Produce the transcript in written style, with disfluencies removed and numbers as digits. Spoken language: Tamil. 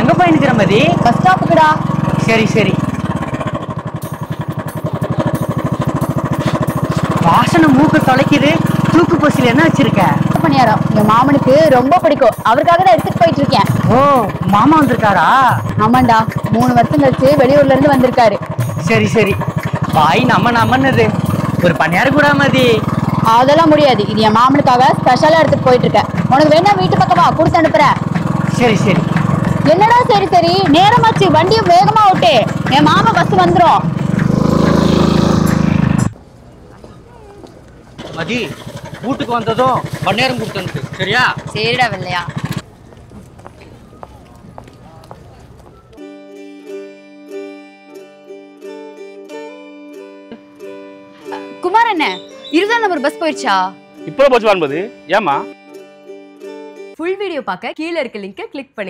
எங்க போய் நிக்கிற மதி? பஸ் ஸ்டாப்புக்குடா. சரி சரி. வாசனை மூக்கு தொலைக்குது. தூக்கு பசில என்ன வச்சிருக்க? பணியாரம் என் மாமனுக்கு ரொம்ப பிடிக்கும். அவருக்காக தான் எடுத்துட்டு போயிட்டு இருக்கேன். ஓ, மாமா வந்திருக்காரா? ஆமாண்டா, 3 வருஷம் கழிச்சு வெளியூர்ல இருந்து வந்திருக்காரு. சரி சரி. பாய் நம்மன்னது ஒரு பணியாரம் கூட மதி. அதெல்லாம் முடியாது. இது என் மாமனுக்காக ஸ்பெஷலா எடுத்துட்டு போயிட்டு இருக்கேன். உனக்கு வேணா வீட்டு பக்கமா கொடுத்து அனுப்புறேன். சரி சரி. என்னடா சரி சரி, நேரமாச்சு, வண்டியை வேகமா ஓட்டு. என் மாமா பஸ் வந்துரும். மதி, வீட்டுக்கு வந்ததும் பணியாரம் கொடுத்து சரியா? சரிடா வெள்ளையா. குமார் என்ன 20 நம்பர் பஸ் போயிடுச்சா? இப்போ போச்சு வான்பது. ஏமா? ஃபுல் வீடியோ பார்க்க கீழ இருக்க லிங்கை கிளிக் பண்ணி